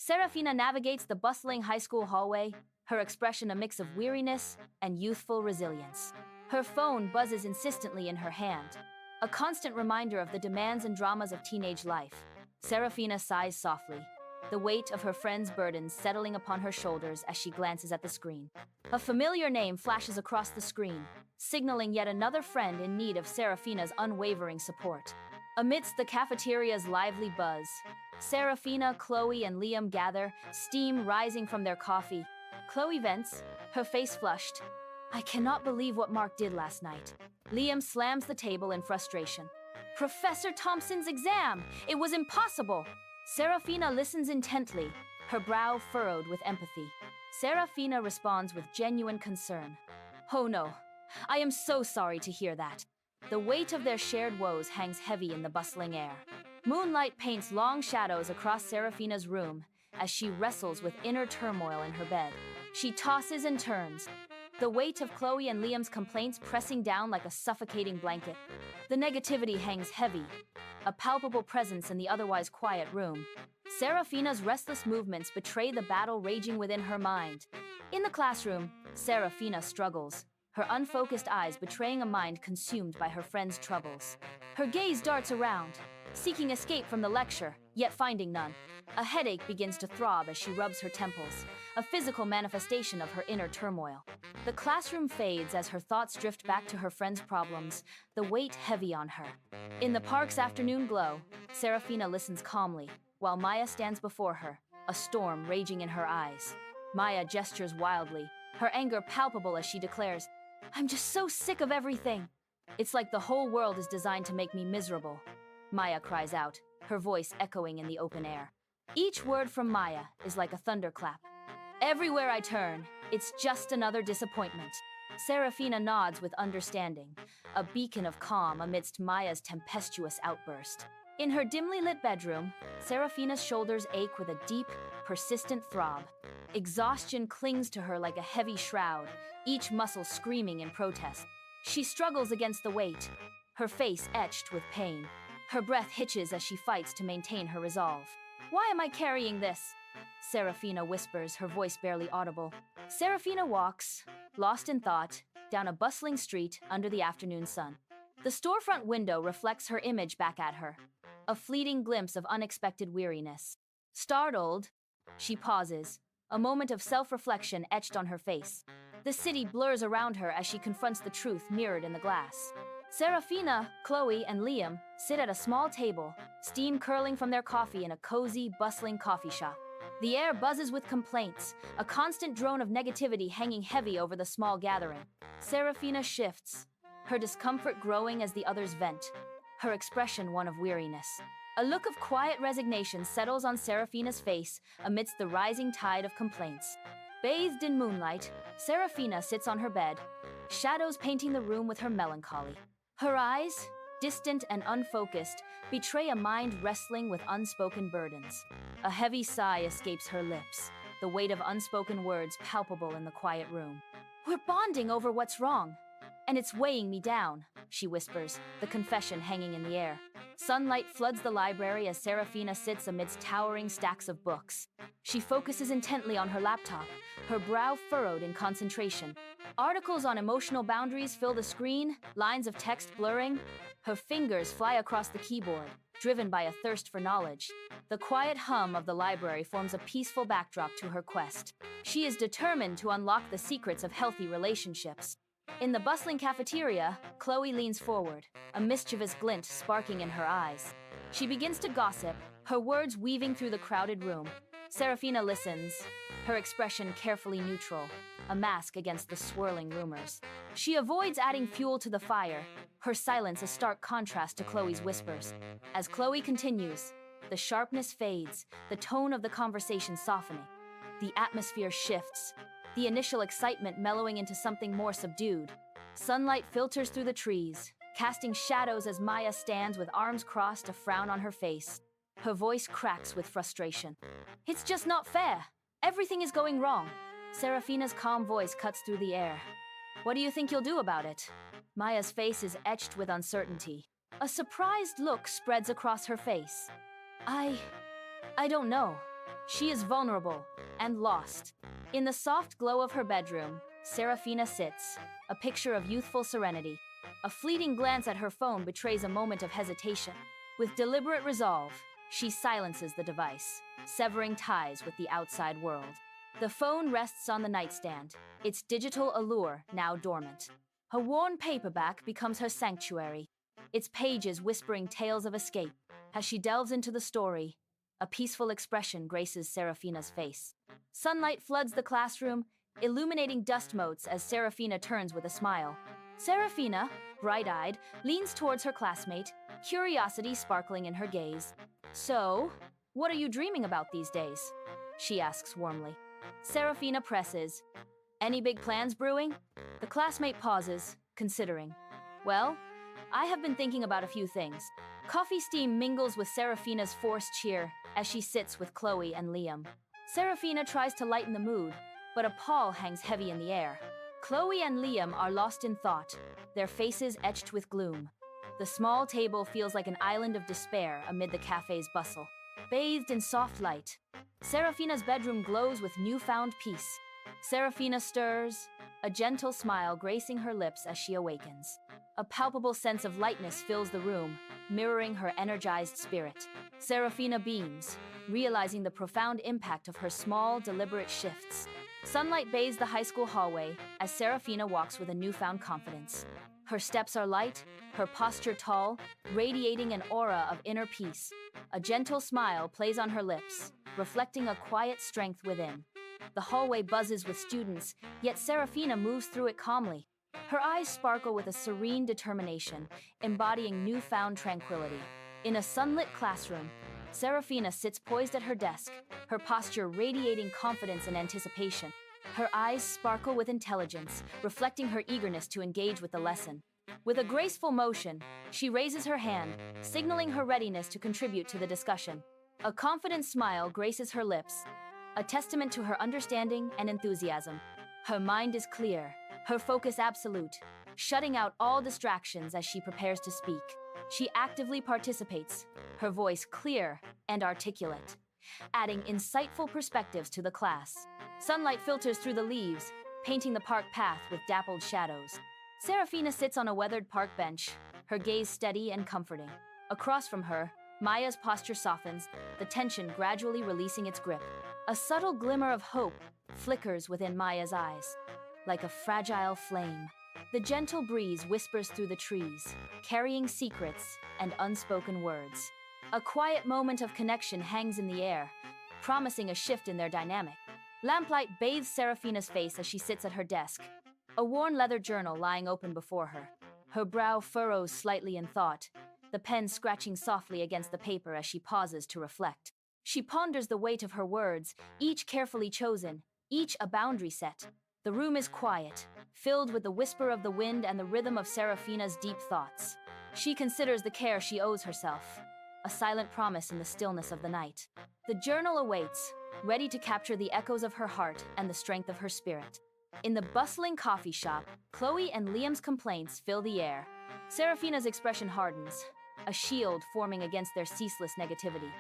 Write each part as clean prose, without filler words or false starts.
Serafina navigates the bustling high school hallway, her expression a mix of weariness and youthful resilience. Her phone buzzes insistently in her hand, a constant reminder of the demands and dramas of teenage life. Serafina sighs softly, the weight of her friend's burdens settling upon her shoulders as she glances at the screen. A familiar name flashes across the screen, signaling yet another friend in need of Serafina's unwavering support. Amidst the cafeteria's lively buzz, Serafina, Chloe, and Liam gather, steam rising from their coffee. Chloe vents, her face flushed. "I cannot believe what Mark did last night." Liam slams the table in frustration. "Professor Thompson's exam! It was impossible!" Serafina listens intently, her brow furrowed with empathy. Serafina responds with genuine concern. "Oh no, I am so sorry to hear that." The weight of their shared woes hangs heavy in the bustling air. Moonlight paints long shadows across Serafina's room as she wrestles with inner turmoil in her bed. She tosses and turns, the weight of Chloe and Liam's complaints pressing down like a suffocating blanket. The negativity hangs heavy, a palpable presence in the otherwise quiet room. Serafina's restless movements betray the battle raging within her mind. In the classroom, Serafina struggles, her unfocused eyes betraying a mind consumed by her friend's troubles. Her gaze darts around, seeking escape from the lecture, yet finding none. A headache begins to throb as she rubs her temples, a physical manifestation of her inner turmoil. The classroom fades as her thoughts drift back to her friend's problems, the weight heavy on her. In the park's afternoon glow, Serafina listens calmly, while Maya stands before her, a storm raging in her eyes. Maya gestures wildly, her anger palpable as she declares, "I'm just so sick of everything. It's like the whole world is designed to make me miserable." Maya cries out, her voice echoing in the open air. Each word from Maya is like a thunderclap. "Everywhere I turn, it's just another disappointment." Serafina nods with understanding, a beacon of calm amidst Maya's tempestuous outburst. In her dimly lit bedroom, Serafina's shoulders ache with a deep, persistent throb. Exhaustion clings to her like a heavy shroud, each muscle screaming in protest. She struggles against the weight, her face etched with pain. Her breath hitches as she fights to maintain her resolve. "Why am I carrying this?" Serafina whispers, her voice barely audible. Serafina walks, lost in thought, down a bustling street under the afternoon sun. The storefront window reflects her image back at her, a fleeting glimpse of unexpected weariness. Startled, she pauses, a moment of self-reflection etched on her face. The city blurs around her as she confronts the truth mirrored in the glass. Serafina, Chloe, and Liam sit at a small table, steam curling from their coffee in a cozy, bustling coffee shop. The air buzzes with complaints, a constant drone of negativity hanging heavy over the small gathering. Serafina shifts, her discomfort growing as the others vent, her expression one of weariness. A look of quiet resignation settles on Serafina's face amidst the rising tide of complaints. Bathed in moonlight, Serafina sits on her bed, shadows painting the room with her melancholy. Her eyes, distant and unfocused, betray a mind wrestling with unspoken burdens. A heavy sigh escapes her lips, the weight of unspoken words palpable in the quiet room. "We're bonding over what's wrong, and it's weighing me down," she whispers, the confession hanging in the air. Sunlight floods the library as Serafina sits amidst towering stacks of books. She focuses intently on her laptop, her brow furrowed in concentration. Articles on emotional boundaries fill the screen, lines of text blurring. Her fingers fly across the keyboard, driven by a thirst for knowledge. The quiet hum of the library forms a peaceful backdrop to her quest. She is determined to unlock the secrets of healthy relationships. In the bustling cafeteria, Chloe leans forward, a mischievous glint sparking in her eyes. She begins to gossip, her words weaving through the crowded room. Serafina listens, her expression carefully neutral, a mask against the swirling rumors. She avoids adding fuel to the fire, her silence a stark contrast to Chloe's whispers. As Chloe continues, the sharpness fades, the tone of the conversation softening. The atmosphere shifts, the initial excitement mellowing into something more subdued. Sunlight filters through the trees, casting shadows as Maya stands with arms crossed, a frown on her face. Her voice cracks with frustration. "It's just not fair. Everything is going wrong." Serafina's calm voice cuts through the air. "What do you think you'll do about it?" Maya's face is etched with uncertainty. A surprised look spreads across her face. I don't know." She is vulnerable and lost. In the soft glow of her bedroom, Serafina sits, a picture of youthful serenity. A fleeting glance at her phone betrays a moment of hesitation. With deliberate resolve, she silences the device, severing ties with the outside world. The phone rests on the nightstand, its digital allure now dormant. A worn paperback becomes her sanctuary, its pages whispering tales of escape. As she delves into the story, a peaceful expression graces Serafina's face. Sunlight floods the classroom, illuminating dust motes as Serafina turns with a smile. Serafina, bright-eyed, leans towards her classmate, curiosity sparkling in her gaze. "So, what are you dreaming about these days?" she asks warmly. Serafina presses. "Any big plans brewing?" The classmate pauses, considering. "Well, I have been thinking about a few things." Coffee steam mingles with Serafina's forced cheer as she sits with Chloe and Liam. Serafina tries to lighten the mood, but a pall hangs heavy in the air. Chloe and Liam are lost in thought, their faces etched with gloom. The small table feels like an island of despair amid the cafe's bustle. Bathed in soft light, Serafina's bedroom glows with newfound peace. Serafina stirs, a gentle smile gracing her lips as she awakens. A palpable sense of lightness fills the room, mirroring her energized spirit. Serafina beams, realizing the profound impact of her small, deliberate shifts. Sunlight bathes the high school hallway as Serafina walks with a newfound confidence. Her steps are light, her posture tall, radiating an aura of inner peace. A gentle smile plays on her lips, reflecting a quiet strength within. The hallway buzzes with students, yet Serafina moves through it calmly. Her eyes sparkle with a serene determination, embodying newfound tranquility. In a sunlit classroom, Serafina sits poised at her desk, her posture radiating confidence and anticipation. Her eyes sparkle with intelligence, reflecting her eagerness to engage with the lesson. With a graceful motion, she raises her hand, signaling her readiness to contribute to the discussion. A confident smile graces her lips, a testament to her understanding and enthusiasm. Her mind is clear, her focus absolute, shutting out all distractions as she prepares to speak. She actively participates, her voice clear and articulate, adding insightful perspectives to the class. Sunlight filters through the leaves, painting the park path with dappled shadows. Serafina sits on a weathered park bench, her gaze steady and comforting. Across from her, Maya's posture softens, the tension gradually releasing its grip. A subtle glimmer of hope flickers within Maya's eyes, like a fragile flame. The gentle breeze whispers through the trees, carrying secrets and unspoken words. A quiet moment of connection hangs in the air, promising a shift in their dynamic. Lamplight bathes Serafina's face as she sits at her desk, a worn leather journal lying open before her. Her brow furrows slightly in thought, the pen scratching softly against the paper as she pauses to reflect. She ponders the weight of her words, each carefully chosen, each a boundary set. The room is quiet, filled with the whisper of the wind and the rhythm of Serafina's deep thoughts. She considers the care she owes herself, a silent promise in the stillness of the night. The journal awaits, ready to capture the echoes of her heart and the strength of her spirit. In the bustling coffee shop, Chloe and Liam's complaints fill the air. Serafina's expression hardens, a shield forming against their ceaseless negativity.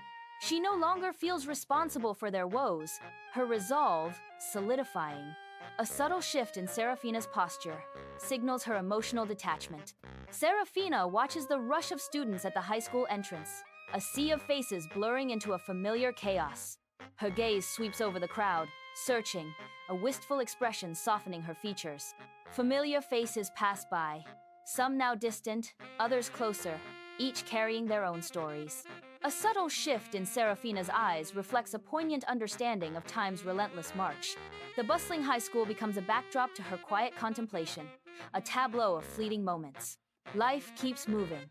She no longer feels responsible for their woes, her resolve solidifying. A subtle shift in Serafina's posture signals her emotional detachment. Serafina watches the rush of students at the high school entrance, a sea of faces blurring into a familiar chaos. Her gaze sweeps over the crowd, searching, a wistful expression softening her features. Familiar faces pass by, some now distant, others closer, each carrying their own stories. A subtle shift in Serafina's eyes reflects a poignant understanding of time's relentless march. The bustling high school becomes a backdrop to her quiet contemplation, a tableau of fleeting moments. Life keeps moving,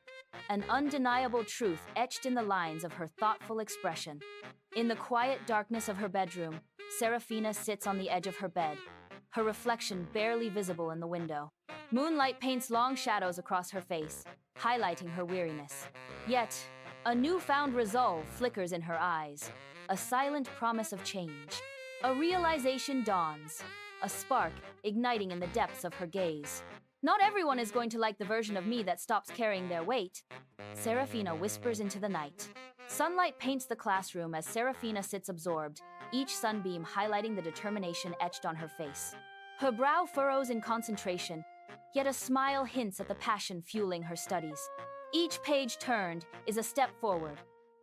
an undeniable truth etched in the lines of her thoughtful expression. In the quiet darkness of her bedroom, Serafina sits on the edge of her bed, her reflection barely visible in the window. Moonlight paints long shadows across her face, highlighting her weariness. Yet, a newfound resolve flickers in her eyes, a silent promise of change. A realization dawns, a spark igniting in the depths of her gaze. Not everyone is going to like the version of me that stops carrying their weight. Serafina whispers into the night. Sunlight paints the classroom as Serafina sits absorbed, each sunbeam highlighting the determination etched on her face. Her brow furrows in concentration, yet a smile hints at the passion fueling her studies. Each page turned is a step forward,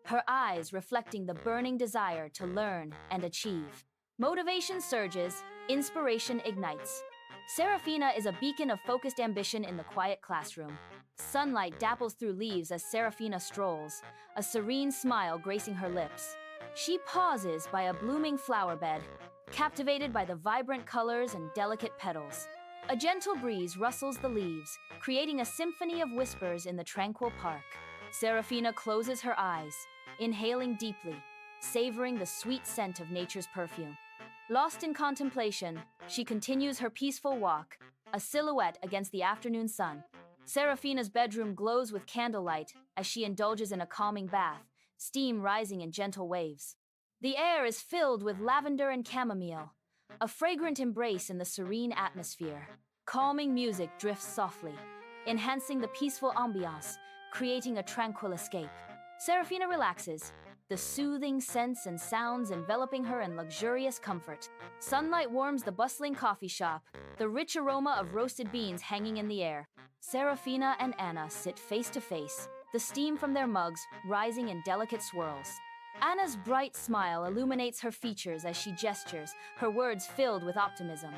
her eyes reflecting the burning desire to learn and achieve. Motivation surges, inspiration ignites. Serafina is a beacon of focused ambition in the quiet classroom. Sunlight dapples through leaves as Serafina strolls, a serene smile gracing her lips. She pauses by a blooming flower bed, captivated by the vibrant colors and delicate petals. A gentle breeze rustles the leaves, creating a symphony of whispers in the tranquil park. Serafina closes her eyes, inhaling deeply, savoring the sweet scent of nature's perfume. Lost in contemplation, she continues her peaceful walk, a silhouette against the afternoon sun. Serafina's bedroom glows with candlelight as she indulges in a calming bath, steam rising in gentle waves. The air is filled with lavender and chamomile, a fragrant embrace in the serene atmosphere. Calming music drifts softly, enhancing the peaceful ambiance, creating a tranquil escape. Serafina relaxes, the soothing scents and sounds enveloping her in luxurious comfort. Sunlight warms the bustling coffee shop, the rich aroma of roasted beans hanging in the air. Serafina and Anna sit face to face, the steam from their mugs rising in delicate swirls. Anna's bright smile illuminates her features as she gestures, her words filled with optimism.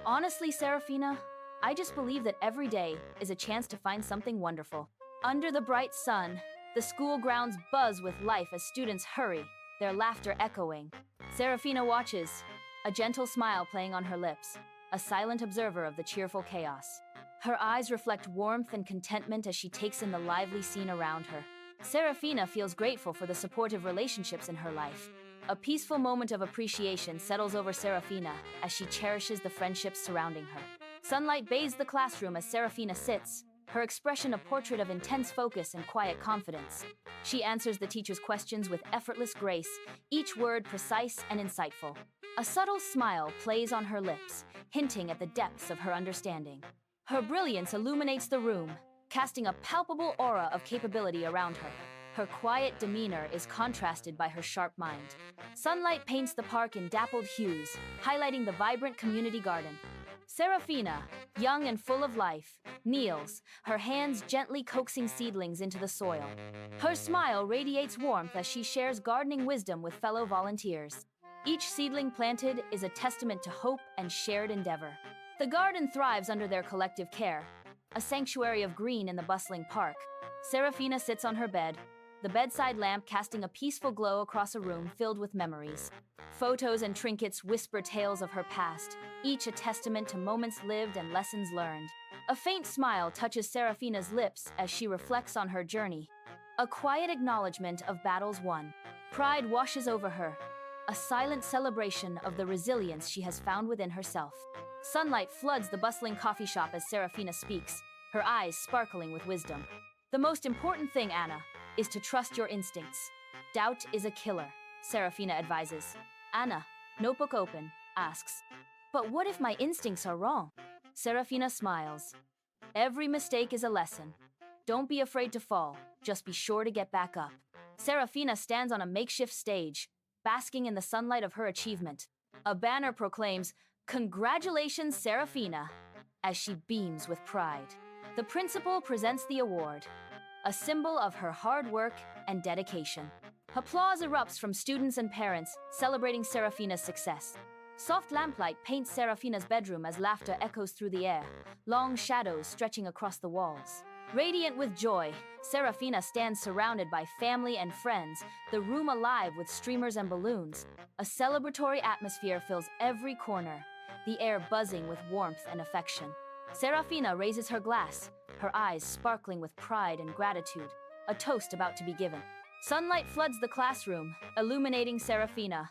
Honestly, Serafina, I just believe that every day is a chance to find something wonderful. Under the bright sun, the school grounds buzz with life as students hurry, their laughter echoing. Serafina watches, a gentle smile playing on her lips, a silent observer of the cheerful chaos. Her eyes reflect warmth and contentment as she takes in the lively scene around her. Serafina feels grateful for the supportive relationships in her life. A peaceful moment of appreciation settles over Serafina as she cherishes the friendships surrounding her. Sunlight bathes the classroom as Serafina sits, her expression a portrait of intense focus and quiet confidence. She answers the teacher's questions with effortless grace, each word precise and insightful. A subtle smile plays on her lips, hinting at the depths of her understanding. Her brilliance illuminates the room, casting a palpable aura of capability around her. Her quiet demeanor is contrasted by her sharp mind. Sunlight paints the park in dappled hues, highlighting the vibrant community garden. Serafina, young and full of life, kneels, her hands gently coaxing seedlings into the soil. Her smile radiates warmth as she shares gardening wisdom with fellow volunteers. Each seedling planted is a testament to hope and shared endeavor. The garden thrives under their collective care, a sanctuary of green in the bustling park. Serafina sits on her bed, the bedside lamp casting a peaceful glow across a room filled with memories. Photos and trinkets whisper tales of her past, each a testament to moments lived and lessons learned. A faint smile touches Serafina's lips as she reflects on her journey. A quiet acknowledgement of battles won. Pride washes over her, a silent celebration of the resilience she has found within herself. Sunlight floods the bustling coffee shop as Serafina speaks, her eyes sparkling with wisdom. The most important thing, Anna, is to trust your instincts. Doubt is a killer, Serafina advises. Anna, notebook open, asks, "But what if my instincts are wrong?" Serafina smiles. "Every mistake is a lesson. Don't be afraid to fall, just be sure to get back up." Serafina stands on a makeshift stage, basking in the sunlight of her achievement. A banner proclaims, "Congratulations, Serafina," as she beams with pride. The principal presents the award, a symbol of her hard work and dedication. Applause erupts from students and parents, celebrating Serafina's success. Soft lamplight paints Serafina's bedroom as laughter echoes through the air, long shadows stretching across the walls. Radiant with joy, Serafina stands surrounded by family and friends, the room alive with streamers and balloons. A celebratory atmosphere fills every corner, the air buzzing with warmth and affection. Serafina raises her glass, her eyes sparkling with pride and gratitude, a toast about to be given. Sunlight floods the classroom, illuminating Serafina.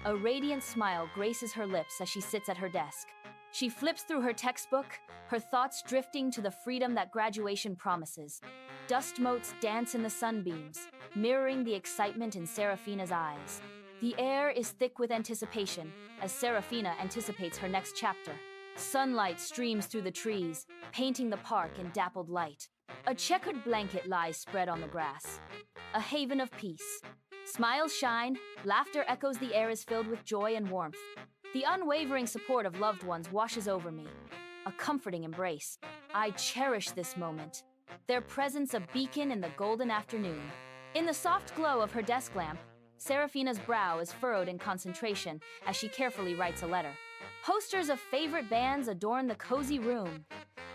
A radiant smile graces her lips as she sits at her desk. She flips through her textbook, her thoughts drifting to the freedom that graduation promises. Dust motes dance in the sunbeams, mirroring the excitement in Serafina's eyes. The air is thick with anticipation as Serafina anticipates her next chapter. Sunlight streams through the trees, painting the park in dappled light. A checkered blanket lies spread on the grass. A haven of peace. Smiles shine, laughter echoes, the air is filled with joy and warmth. The unwavering support of loved ones washes over me. A comforting embrace. I cherish this moment. Their presence a beacon in the golden afternoon. In the soft glow of her desk lamp, Serafina's brow is furrowed in concentration as she carefully writes a letter. Posters of favorite bands adorn the cozy room.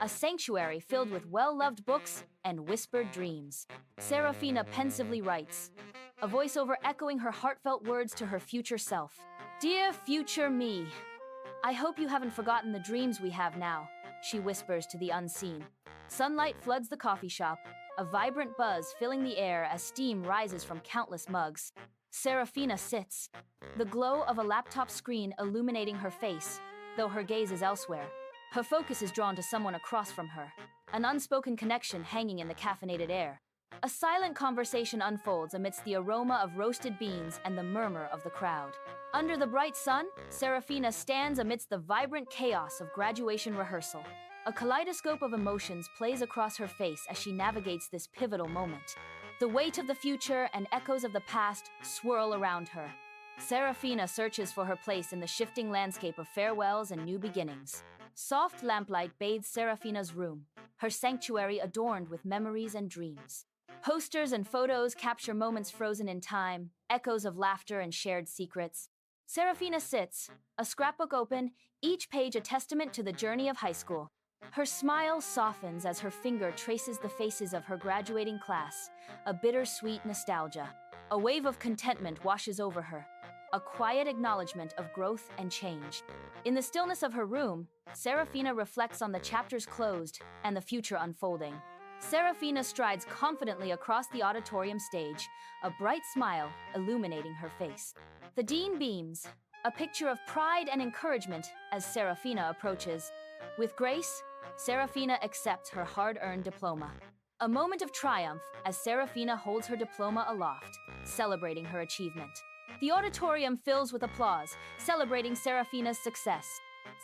A sanctuary filled with well-loved books and whispered dreams. Serafina pensively writes, a voiceover echoing her heartfelt words to her future self. Dear future me, I hope you haven't forgotten the dreams we have now, she whispers to the unseen. Sunlight floods the coffee shop, a vibrant buzz filling the air as steam rises from countless mugs. Serafina sits, the glow of a laptop screen illuminating her face, though her gaze is elsewhere. Her focus is drawn to someone across from her, an unspoken connection hanging in the caffeinated air. A silent conversation unfolds amidst the aroma of roasted beans and the murmur of the crowd. Under the bright sun, Serafina stands amidst the vibrant chaos of graduation rehearsal. A kaleidoscope of emotions plays across her face as she navigates this pivotal moment. The weight of the future and echoes of the past swirl around her. Serafina searches for her place in the shifting landscape of farewells and new beginnings. Soft lamplight bathes Serafina's room, her sanctuary adorned with memories and dreams. Posters and photos capture moments frozen in time, echoes of laughter and shared secrets. Serafina sits, a scrapbook open, each page a testament to the journey of high school. Her smile softens as her finger traces the faces of her graduating class, a bittersweet nostalgia. A wave of contentment washes over her, a quiet acknowledgement of growth and change. In the stillness of her room, Serafina reflects on the chapters closed and the future unfolding. Serafina strides confidently across the auditorium stage, a bright smile illuminating her face. The dean beams, a picture of pride and encouragement as Serafina approaches. With grace, Serafina accepts her hard-earned diploma. A moment of triumph as Serafina holds her diploma aloft, celebrating her achievement. The auditorium fills with applause, celebrating Serafina's success.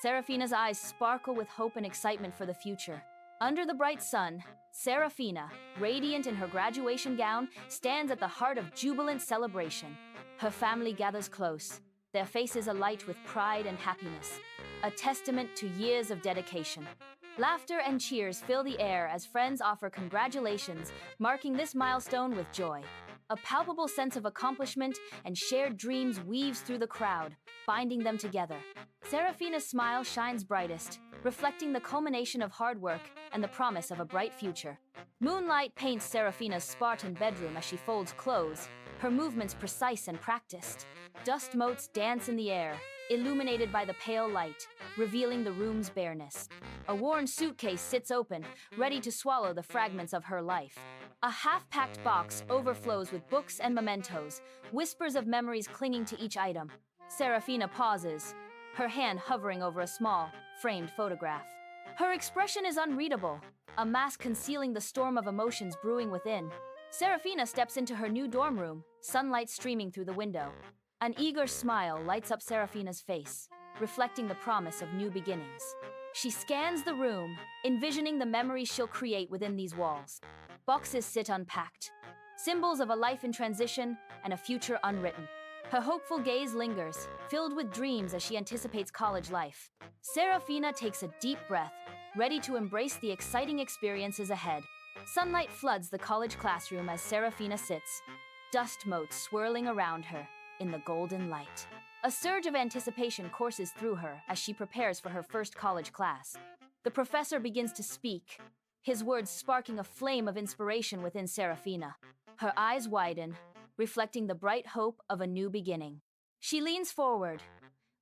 Serafina's eyes sparkle with hope and excitement for the future. Under the bright sun, Serafina, radiant in her graduation gown, stands at the heart of jubilant celebration. Her family gathers close, their faces alight with pride and happiness, a testament to years of dedication. Laughter and cheers fill the air as friends offer congratulations, marking this milestone with joy. A palpable sense of accomplishment and shared dreams weaves through the crowd, binding them together. Serafina's smile shines brightest, reflecting the culmination of hard work and the promise of a bright future. Moonlight paints Serafina's Spartan bedroom as she folds clothes, her movements precise and practiced. Dust motes dance in the air, illuminated by the pale light, revealing the room's bareness. A worn suitcase sits open, ready to swallow the fragments of her life. A half-packed box overflows with books and mementos, whispers of memories clinging to each item. Serafina pauses, her hand hovering over a small, framed photograph. Her expression is unreadable, a mask concealing the storm of emotions brewing within. Serafina steps into her new dorm room, sunlight streaming through the window. An eager smile lights up Serafina's face, reflecting the promise of new beginnings. She scans the room, envisioning the memories she'll create within these walls. Boxes sit unpacked, symbols of a life in transition and a future unwritten. Her hopeful gaze lingers, filled with dreams as she anticipates college life. Serafina takes a deep breath, ready to embrace the exciting experiences ahead. Sunlight floods the college classroom as Serafina sits, dust motes swirling around her in the golden light. A surge of anticipation courses through her as she prepares for her first college class. The professor begins to speak, his words sparking a flame of inspiration within Serafina. Her eyes widen, reflecting the bright hope of a new beginning. She leans forward,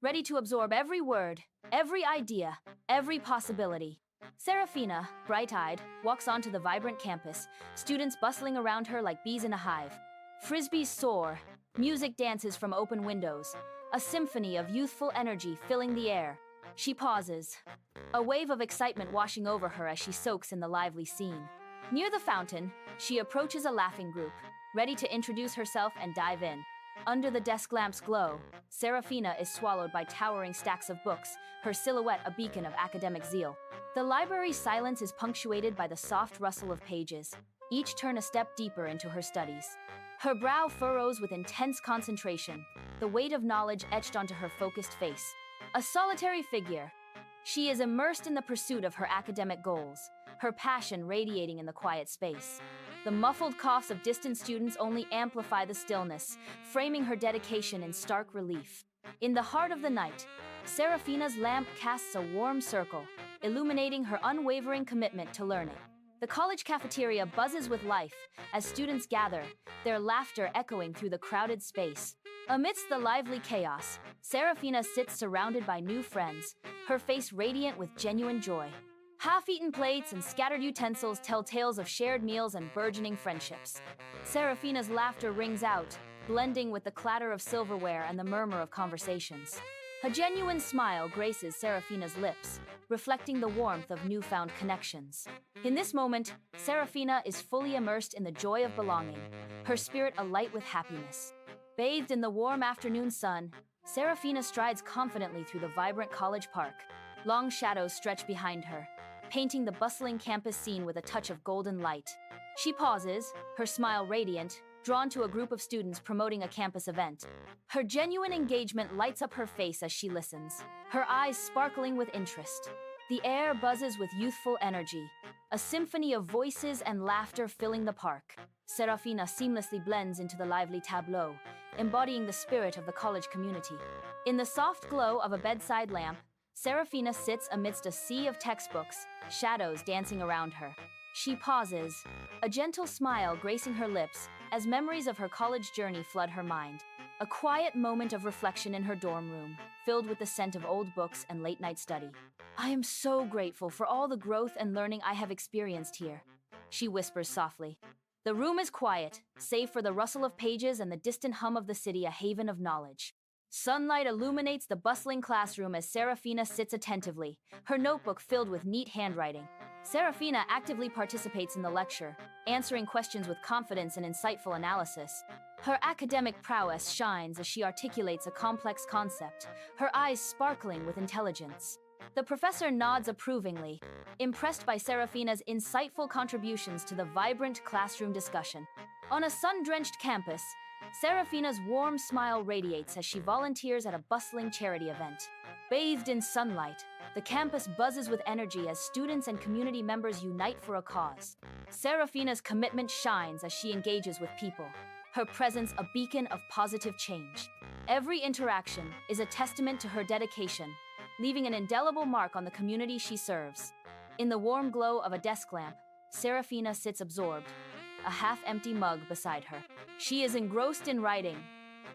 ready to absorb every word, every idea, every possibility. Serafina, bright-eyed, walks onto the vibrant campus, students bustling around her like bees in a hive. Frisbees soar, music dances from open windows, a symphony of youthful energy filling the air. She pauses, a wave of excitement washing over her as she soaks in the lively scene. Near the fountain, she approaches a laughing group, ready to introduce herself and dive in. Under the desk lamp's glow, Serafina is swallowed by towering stacks of books, her silhouette a beacon of academic zeal. The library's silence is punctuated by the soft rustle of pages, each turn a step deeper into her studies. Her brow furrows with intense concentration, the weight of knowledge etched onto her focused face. A solitary figure, she is immersed in the pursuit of her academic goals, her passion radiating in the quiet space. The muffled coughs of distant students only amplify the stillness, framing her dedication in stark relief. In the heart of the night, Serafina's lamp casts a warm circle, illuminating her unwavering commitment to learning. The college cafeteria buzzes with life as students gather, their laughter echoing through the crowded space. Amidst the lively chaos, Serafina sits surrounded by new friends, her face radiant with genuine joy. Half-eaten plates and scattered utensils tell tales of shared meals and burgeoning friendships. Serafina's laughter rings out, blending with the clatter of silverware and the murmur of conversations. A genuine smile graces Serafina's lips, reflecting the warmth of newfound connections. In this moment, Serafina is fully immersed in the joy of belonging, her spirit alight with happiness. Bathed in the warm afternoon sun, Serafina strides confidently through the vibrant college park. Long shadows stretch behind her, painting the bustling campus scene with a touch of golden light. She pauses, her smile radiant, drawn to a group of students promoting a campus event. Her genuine engagement lights up her face as she listens, her eyes sparkling with interest. The air buzzes with youthful energy, a symphony of voices and laughter filling the park. Serafina seamlessly blends into the lively tableau, embodying the spirit of the college community. In the soft glow of a bedside lamp, Serafina sits amidst a sea of textbooks, shadows dancing around her. She pauses, a gentle smile gracing her lips as memories of her college journey flood her mind. A quiet moment of reflection in her dorm room, filled with the scent of old books and late-night study. "I am so grateful for all the growth and learning I have experienced here," she whispers softly. The room is quiet, save for the rustle of pages and the distant hum of the city, a haven of knowledge. Sunlight illuminates the bustling classroom as Serafina sits attentively, her notebook filled with neat handwriting. Serafina actively participates in the lecture, answering questions with confidence and insightful analysis. Her academic prowess shines as she articulates a complex concept, her eyes sparkling with intelligence. The professor nods approvingly, impressed by Serafina's insightful contributions to the vibrant classroom discussion. On a sun-drenched campus, Serafina's warm smile radiates as she volunteers at a bustling charity event. Bathed in sunlight, the campus buzzes with energy as students and community members unite for a cause. Serafina's commitment shines as she engages with people, her presence a beacon of positive change. Every interaction is a testament to her dedication, leaving an indelible mark on the community she serves. In the warm glow of a desk lamp, Serafina sits absorbed, a half-empty mug beside her. She is engrossed in writing,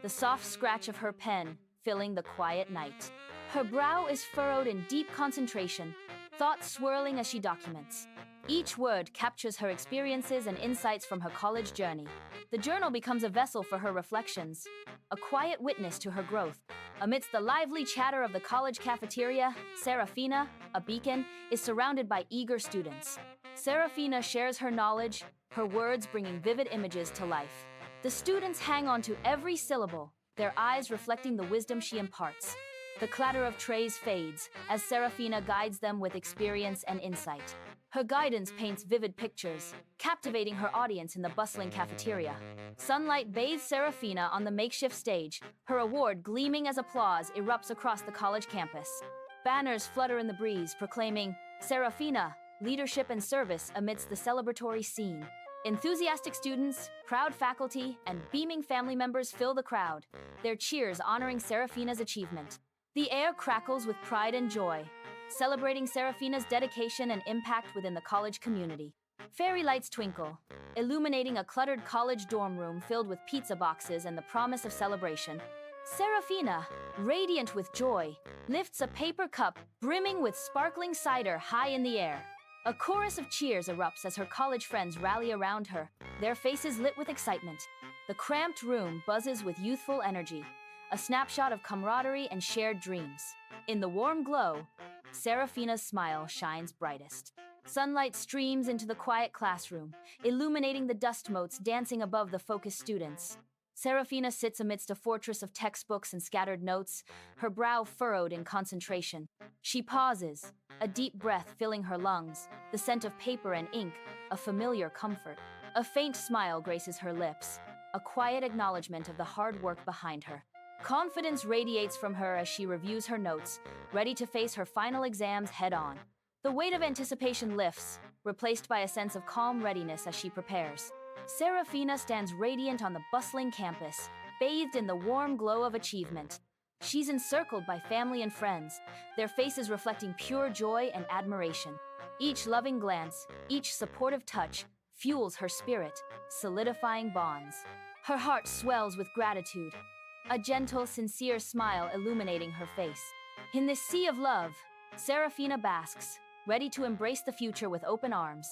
the soft scratch of her pen filling the quiet night. Her brow is furrowed in deep concentration, thoughts swirling as she documents. Each word captures her experiences and insights from her college journey. The journal becomes a vessel for her reflections, a quiet witness to her growth. Amidst the lively chatter of the college cafeteria, Serafina, a beacon, is surrounded by eager students. Serafina shares her knowledge, her words bringing vivid images to life. The students hang on to every syllable, their eyes reflecting the wisdom she imparts. The clatter of trays fades as Serafina guides them with experience and insight. Her guidance paints vivid pictures, captivating her audience in the bustling cafeteria. Sunlight bathes Serafina on the makeshift stage, her award gleaming as applause erupts across the college campus. Banners flutter in the breeze, proclaiming, "Serafina, leadership and service," amidst the celebratory scene. Enthusiastic students, proud faculty, and beaming family members fill the crowd, their cheers honoring Serafina's achievement. The air crackles with pride and joy, celebrating Serafina's dedication and impact within the college community. Fairy lights twinkle, illuminating a cluttered college dorm room filled with pizza boxes and the promise of celebration. Serafina, radiant with joy, lifts a paper cup brimming with sparkling cider high in the air. A chorus of cheers erupts as her college friends rally around her, their faces lit with excitement. The cramped room buzzes with youthful energy, a snapshot of camaraderie and shared dreams. In the warm glow, Serafina's smile shines brightest. Sunlight streams into the quiet classroom, illuminating the dust motes dancing above the focused students. Serafina sits amidst a fortress of textbooks and scattered notes, her brow furrowed in concentration. She pauses, a deep breath filling her lungs, the scent of paper and ink, a familiar comfort. A faint smile graces her lips, a quiet acknowledgement of the hard work behind her. Confidence radiates from her as she reviews her notes, ready to face her final exams head-on. The weight of anticipation lifts, replaced by a sense of calm readiness as she prepares. Serafina stands radiant on the bustling campus, bathed in the warm glow of achievement. She's encircled by family and friends, their faces reflecting pure joy and admiration. Each loving glance, each supportive touch, fuels her spirit, solidifying bonds. Her heart swells with gratitude, a gentle, sincere smile illuminating her face. In this sea of love, Serafina basks, ready to embrace the future with open arms.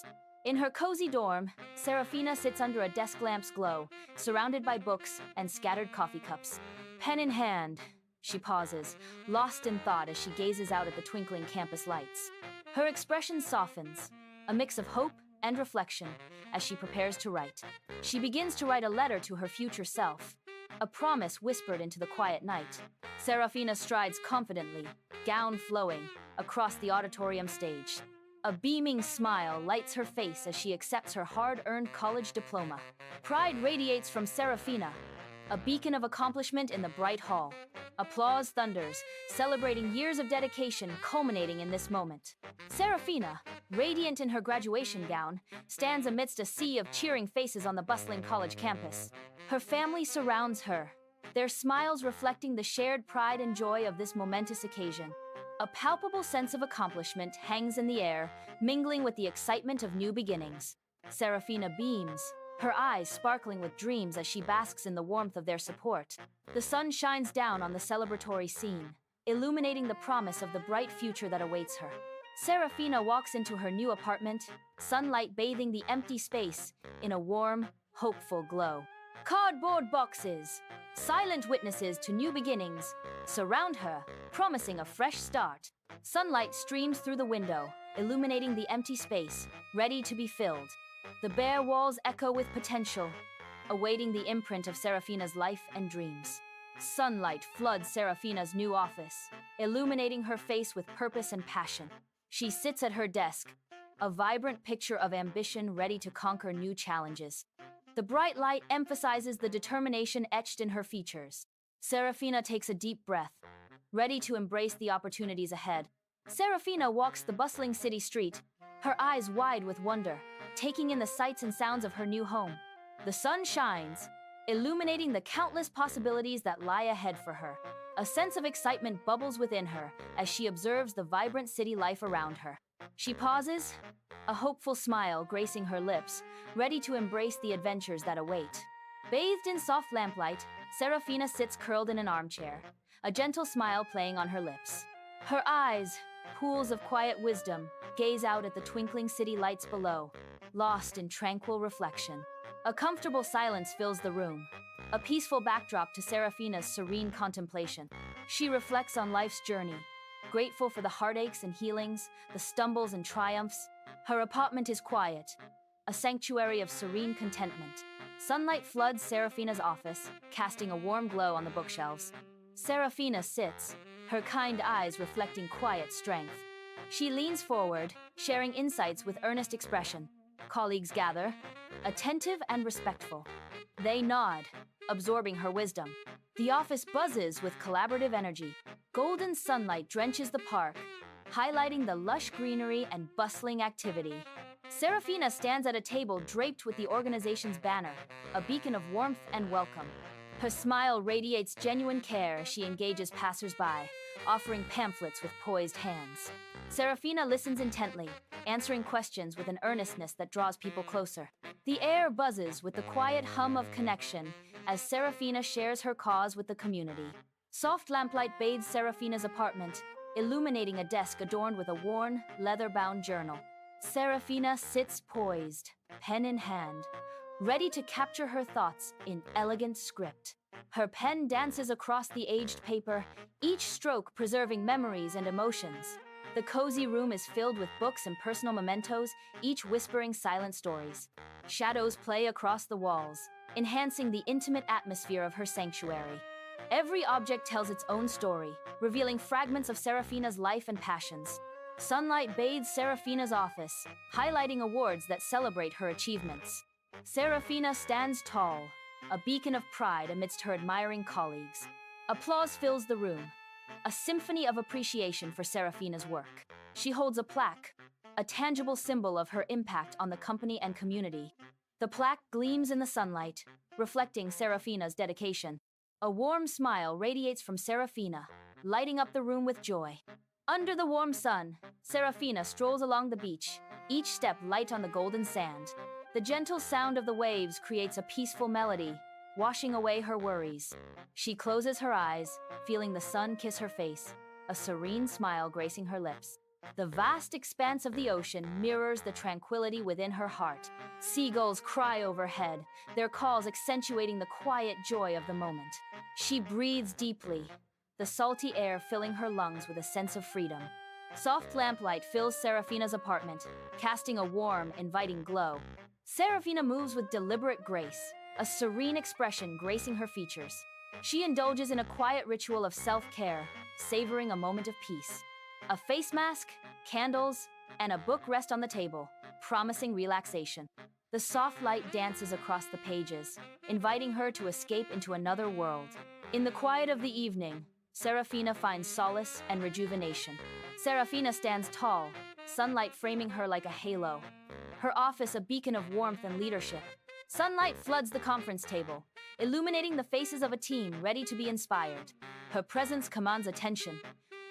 In her cozy dorm, Serafina sits under a desk lamp's glow, surrounded by books and scattered coffee cups. Pen in hand, she pauses, lost in thought as she gazes out at the twinkling campus lights. Her expression softens, a mix of hope and reflection, as she prepares to write. She begins to write a letter to her future self, a promise whispered into the quiet night. Serafina strides confidently, gown flowing, across the auditorium stage. A beaming smile lights her face as she accepts her hard-earned college diploma. Pride radiates from Serafina, a beacon of accomplishment in the bright hall. Applause thunders, celebrating years of dedication culminating in this moment. Serafina, radiant in her graduation gown, stands amidst a sea of cheering faces on the bustling college campus. Her family surrounds her, their smiles reflecting the shared pride and joy of this momentous occasion. A palpable sense of accomplishment hangs in the air, mingling with the excitement of new beginnings. Serafina beams, her eyes sparkling with dreams as she basks in the warmth of their support. The sun shines down on the celebratory scene, illuminating the promise of the bright future that awaits her. Serafina walks into her new apartment, sunlight bathing the empty space in a warm, hopeful glow. Cardboard boxes, silent witnesses to new beginnings, surround her, promising a fresh start. Sunlight streams through the window, illuminating the empty space, ready to be filled. The bare walls echo with potential, awaiting the imprint of Serafina's life and dreams. Sunlight floods Serafina's new office, illuminating her face with purpose and passion. She sits at her desk, a vibrant picture of ambition ready to conquer new challenges. The bright light emphasizes the determination etched in her features. Serafina takes a deep breath, ready to embrace the opportunities ahead. Serafina walks the bustling city street, her eyes wide with wonder, taking in the sights and sounds of her new home. The sun shines, illuminating the countless possibilities that lie ahead for her. A sense of excitement bubbles within her as she observes the vibrant city life around her. She pauses, a hopeful smile gracing her lips, ready to embrace the adventures that await. Bathed in soft lamplight, Serafina sits curled in an armchair, a gentle smile playing on her lips. Her eyes, pools of quiet wisdom, gaze out at the twinkling city lights below, lost in tranquil reflection. A comfortable silence fills the room, a peaceful backdrop to Serafina's serene contemplation. She reflects on life's journey, grateful for the heartaches and healings, the stumbles and triumphs. Her apartment is quiet, a sanctuary of serene contentment. Sunlight floods Serafina's office, casting a warm glow on the bookshelves. Serafina sits, her kind eyes reflecting quiet strength. She leans forward, sharing insights with earnest expression. Colleagues gather, attentive and respectful. They nod, absorbing her wisdom. The office buzzes with collaborative energy. Golden sunlight drenches the park, highlighting the lush greenery and bustling activity. Serafina stands at a table draped with the organization's banner, a beacon of warmth and welcome. Her smile radiates genuine care as she engages passers-by, offering pamphlets with poised hands. Serafina listens intently, answering questions with an earnestness that draws people closer. The air buzzes with the quiet hum of connection as Serafina shares her cause with the community. Soft lamplight bathes Serafina's apartment, illuminating a desk adorned with a worn, leather-bound journal. Serafina sits poised, pen in hand, ready to capture her thoughts in elegant script. Her pen dances across the aged paper, each stroke preserving memories and emotions. The cozy room is filled with books and personal mementos, each whispering silent stories. Shadows play across the walls, enhancing the intimate atmosphere of her sanctuary. Every object tells its own story, revealing fragments of Serafina's life and passions. Sunlight bathes Serafina's office, highlighting awards that celebrate her achievements. Serafina stands tall, a beacon of pride amidst her admiring colleagues. Applause fills the room, a symphony of appreciation for Serafina's work. She holds a plaque, a tangible symbol of her impact on the company and community. The plaque gleams in the sunlight, reflecting Serafina's dedication. A warm smile radiates from Serafina, lighting up the room with joy. Under the warm sun, Serafina strolls along the beach, each step light on the golden sand. The gentle sound of the waves creates a peaceful melody, washing away her worries. She closes her eyes, feeling the sun kiss her face, a serene smile gracing her lips. The vast expanse of the ocean mirrors the tranquility within her heart. Seagulls cry overhead, their calls accentuating the quiet joy of the moment. She breathes deeply, the salty air filling her lungs with a sense of freedom. Soft lamplight fills Serafina's apartment, casting a warm, inviting glow. Serafina moves with deliberate grace, a serene expression gracing her features. She indulges in a quiet ritual of self-care, savoring a moment of peace. A face mask, candles, and a book rest on the table, promising relaxation. The soft light dances across the pages, inviting her to escape into another world. In the quiet of the evening, Serafina finds solace and rejuvenation. Serafina stands tall, sunlight framing her like a halo. Her office a beacon of warmth and leadership. Sunlight floods the conference table, illuminating the faces of a team ready to be inspired. Her presence commands attention,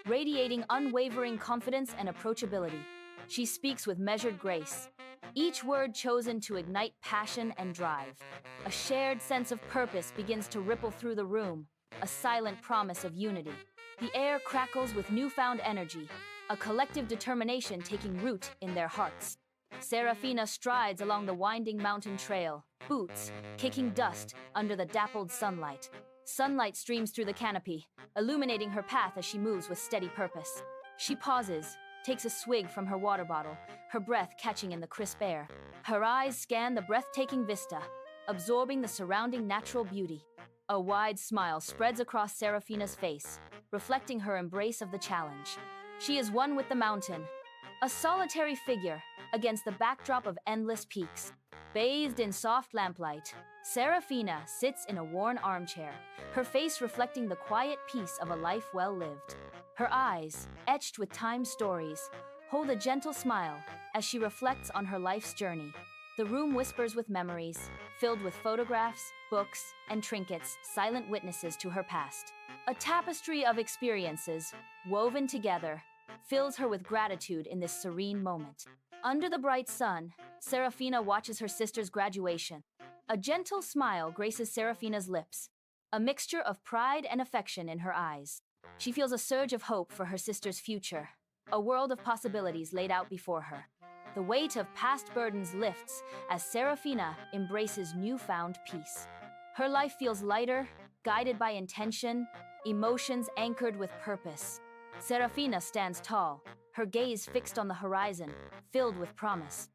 radiating unwavering confidence and approachability. She speaks with measured grace, each word chosen to ignite passion and drive. A shared sense of purpose begins to ripple through the room, a silent promise of unity. The air crackles with newfound energy, a collective determination taking root in their hearts. Serafina strides along the winding mountain trail, boots kicking dust under the dappled sunlight. Sunlight streams through the canopy, illuminating her path as she moves with steady purpose. She pauses, takes a swig from her water bottle, her breath catching in the crisp air. Her eyes scan the breathtaking vista, absorbing the surrounding natural beauty. A wide smile spreads across Serafina's face, reflecting her embrace of the challenge. She is one with the mountain, a solitary figure against the backdrop of endless peaks. Bathed in soft lamplight, Serafina sits in a worn armchair, her face reflecting the quiet peace of a life well lived. Her eyes, etched with time's stories, hold a gentle smile as she reflects on her life's journey. The room whispers with memories, filled with photographs, books, and trinkets, silent witnesses to her past. A tapestry of experiences, woven together, fills her with gratitude in this serene moment. Under the bright sun, Serafina watches her sister's graduation. A gentle smile graces Serafina's lips, a mixture of pride and affection in her eyes. She feels a surge of hope for her sister's future, a world of possibilities laid out before her. The weight of past burdens lifts as Serafina embraces newfound peace. Her life feels lighter, guided by intention, emotions anchored with purpose. Serafina stands tall, her gaze fixed on the horizon, filled with promise.